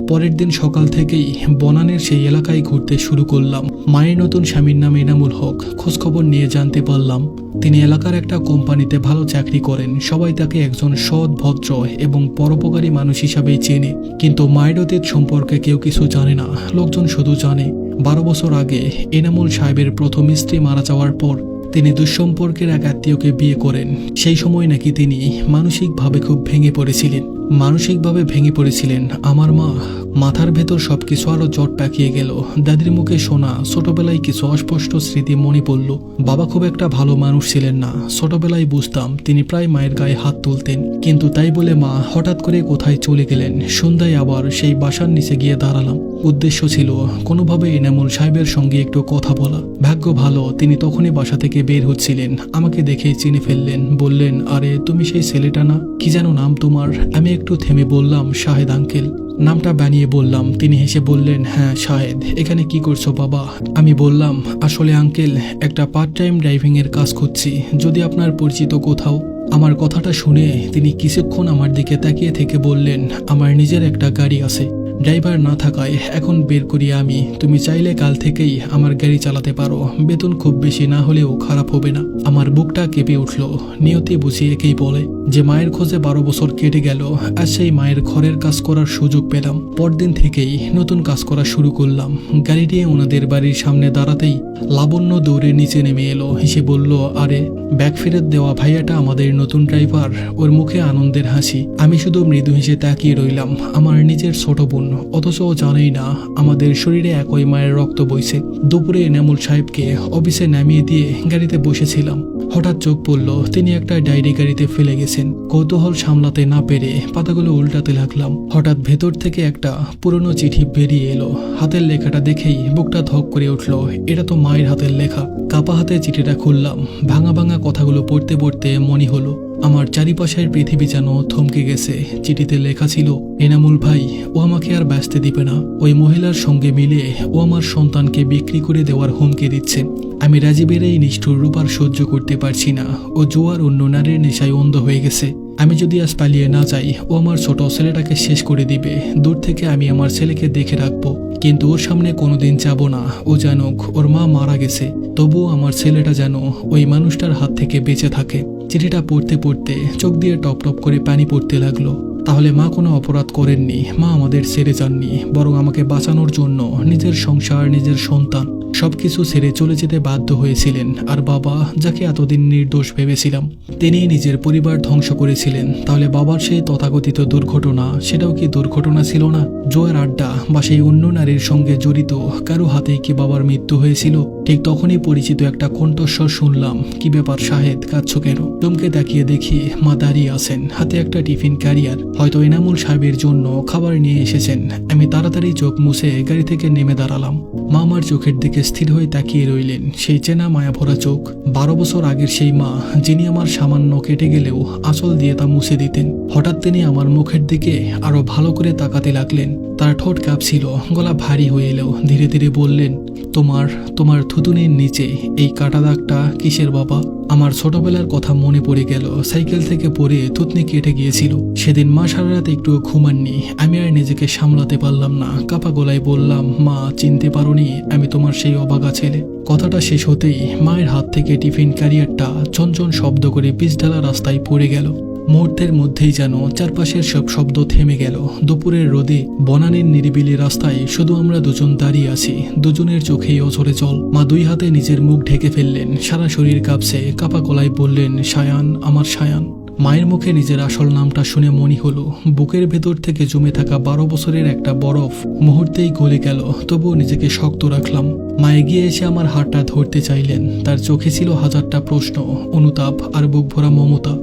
পরের দিন সকাল থেকেই বনানের সেই এলাকায় ঘুরতে শুরু করলাম। মায়ের নতুন স্বামীর নাম এনামুল হক। খোঁজখবর নিয়ে জানতে পারলাম তিনি এলাকার একটা কোম্পানিতে ভালো চাকরি করেন। সবাই তাকে একজন সৎ, ভদ্র এবং পরোপকারী মানুষ হিসাবেই চেনে। কিন্তু মায়ের অতীত সম্পর্কে কেউ কিছু জানে না। লোকজন শুধু জানে 12 বছর আগে এনামুল সাহেবের প্রথম স্ত্রী মারা যাওয়ার পর তিনি দুঃসম্পর্কের এক আত্মীয়কে বিয়ে করেন। সেই সময় নাকি তিনি মানসিকভাবে খুব ভেঙে পড়েছিলেন। আমার মা মাথার ভেতর সবকিছু আরো জট পাকিয়ে গেল। দাদির মুখে শোনা ছোটবেলায় কিছু অস্পষ্ট স্মৃতি মনে পড়ল। বাবা খুব একটা ভালো মানুষ ছিলেন না। ছোটবেলায় বুঝতাম তিনি প্রায় মায়ের গায়ে হাত তুলতেন, কিন্তু তাই বলে মা হঠাৎ করে কোথায় চলে গেলেন। সন্ধ্যায় আবার সেই বাসার নিচে গিয়ে দাঁড়ালাম। উদ্দেশ্য ছিল কোনোভাবে এনামুল সাহেবের সঙ্গে একটু কথা বলা। ভাগ্য ভালো তিনি তখনই বাসা থেকে বের হচ্ছিলেন। আমাকে দেখেই চিনে ফেললেন। বললেন, আরে তুমি সেই ছেলেটা না? কি যেন নাম তোমার? আমি একটু থেমে বললাম, শাহেদ আঙ্কেল। নামটা বানিয়ে বললাম। তিনি হেসে বললেন, হ্যাঁ শাহেদ, এখানে কি করছো বাবা? আমি বললাম, আসলে আঙ্কেল একটা পার্ট টাইম ড্রাইভিং এর কাজ করছি, যদি আপনার পরিচিত কোথাও। আমার কথাটা শুনে তিনি কিছুক্ষণ আমার দিকে তাকিয়ে থেকে বললেন, আমার নিজের একটা গাড়ি আছে, ড্রাইভার না থাকায় এখন বের করি আমি। তুমি চাইলে কাল থেকেই আমার গাড়ি চালাতে পারো। বেতন খুব বেশি না হলেও খারাপ হবে না। আমার বুকটা কেঁপে উঠল। নিয়তি বুঝি একেই বলে যে মায়ের খোঁজে 12 বছর কেটে গেল, আর সেই মায়ের ঘরের কাজ করার সুযোগ পেলাম। পরদিন থেকেই নতুন কাজ করা শুরু করলাম। গাড়ি নিয়ে ওনাদের বাড়ির সামনে দাঁড়াতেই লাবণ্য দৌড়ে নিচে নেমে এলো। হেসে বলল, আরে ব্যাগ ফেরত দেওয়া ভাইয়াটা আমাদের নতুন ড্রাইভার। ওর মুখে আনন্দের হাসি। আমি শুধু মৃদু হেসে তাকিয়ে রইলাম। আমার নিজের ছোট বোন, অথচ ও জানেই না আমাদের শরীরে একই মায়ের রক্ত বইছে। দুপুরে এনামুল সাহেবকে অফিসে নামিয়ে দিয়ে গাড়িতে বসেছিলাম। হঠাৎ চোখ পড়ল তিনি একটা ডায়েরি গাড়িতে ফেলে গেছেন। কৌতূহল সামলাতে না পেরে পাতাগুলো উল্টাতে লাগলাম। হঠাৎ ভেতর থেকে একটা পুরনো চিঠি বেরিয়ে এলো। হাতের লেখাটা দেখেই বুকটা ধক করে উঠল। এটা তো মায়ের হাতের লেখা। কাপা হাতে চিঠিটা খুললাম। ভাঙা ভাঙা কথাগুলো পড়তে পড়তে মনে হলো আমার চারিপাশের পৃথিবী যেন থমকে গেছে। চিঠিতে লেখা ছিল, এনামুল ভাই, ও আমাকে আর বাঁচতে দিবে না। ওই মহিলার সঙ্গে মিলে ও আমার সন্তানকে বিক্রি করে দেওয়ার হুমকি দিচ্ছে। আমি রাজীবের এই নিষ্ঠুর রূপ আর সহ্য করতে পারছি না। ও জুয়ার অন্য নারীর নেশায় অন্ধ হয়ে গেছে। আমি যদি আজ পালিয়ে না যাই, ও আমার ছোট ছেলেটাকে শেষ করে দিবে। দূর থেকে আমি আমার ছেলেকে দেখে রাখবো, কিন্তু ওর সামনে কোনোদিন যাব না। ও জানুক ওর মা মারা গেছে, তবুও আমার ছেলেটা যেন ওই মানুষটার হাত থেকে বেঁচে থাকে। চিঠিটা পড়তে পড়তে চোখ দিয়ে টপ টপ করে পানি পড়তে লাগলো। তাহলে মা কোনো অপরাধ করেননি। মা আমাদের ছেড়ে যাননি, বরং আমাকে বাঁচানোর জন্য নিজের সংসার, নিজের সন্তান সবকিছু ছেড়ে চলে যেতে বাধ্য হয়েছিলেন। আর বাবা, যাকে এতদিন নির্দোষ ভেবেছিলাম, তিনি নিজের পরিবার ধ্বংস করেছিলেন। তাহলে বাবার সেই তথাকথিত দুর্ঘটনা, সেটাও কি দুর্ঘটনা ছিল না? জোয়ার আড্ডা বা সেই অন্য নারীর সঙ্গে জড়িত কারো হাতেই কি বাবার মৃত্যু হয়েছিল? ঠিক তখনই পরিচিত একটা কণ্ঠস্বর শুনলাম। কি ব্যাপার শাহেদ, কাঁদছ কেন? চমকে তাকিয়ে দেখি মা দাঁড়িয়ে আছেন, হাতে একটা টিফিন ক্যারিয়ার। হয়তো এনামুল সাহেবের জন্য খাবার নিয়ে এসেছেন। আমি তাড়াতাড়ি চোখ মুছে গাড়ি থেকে নেমে দাঁড়ালাম। মা আমার চোখের দিকে স্থির হয়ে তাকিয়ে রইলেন। সেই চেনা মায়া ভরা চোখ। 12 বছর আগের সেই মা, যিনি আমার সামান্য কেটে গেলেও আঁচল দিয়ে তা মুছে দিতেন। হঠাৎ তিনি আমার মুখের দিকে আরো ভালো করে তাকাতে লাগলেন। তার ঠোঁট কাঁপছিল, গলা ভারী হয়ে এলো। ধীরে ধীরে বললেন, তোমার থুতুনির নিচে এই কাটা দাগটা কিসের বাবা? আমার ছোটবেলার কথা মনে পড়ে গেল। সাইকেল থেকে পড়ে থুতনি কেটে গিয়েছিল সেদিন। মা সারা রাত একটু ঘুমাননি। আমি আর নিজেকে সামলাতে পারলাম না। কাপা গলায় বললাম, মা, চিনতে পারোনি আমি তোমার সেই অবাগা ছেলে? কথাটা শেষ হতেই মায়ের হাত থেকে টিফিন ক্যারিয়ারটা চঞ্চন শব্দ করে পিচঢালা রাস্তায় পড়ে গেল। মুহূর্তের মধ্যেই যেন চারপাশের সব শব্দ থেমে গেল। দুপুরের রোদে বনানীর নিরিবিলি রাস্তায় শুধু আমরা দুজন দাঁড়িয়ে আছি। দুজনের চোখেই অঝরে জল। মা দুই হাতে নিজের মুখ ঢেকে ফেললেন। সারা শরীর কাঁপছে। কাপা গলায় বললেন, সায়ান, আমার সায়ান। মায়ের মুখে নিজের আসল নামটা শুনে মনে হলো বুকের ভেতর থেকে জমে থাকা 12 বছরের একটা বরফ মুহূর্তেই গলে গেল। তবুও নিজেকে শক্ত রাখলাম। মা এগিয়ে এসে আমার হাতটা ধরতে চাইলেন। তার চোখে ছিল হাজারটা প্রশ্ন, অনুতাপ আর বুক ভরা মমতা।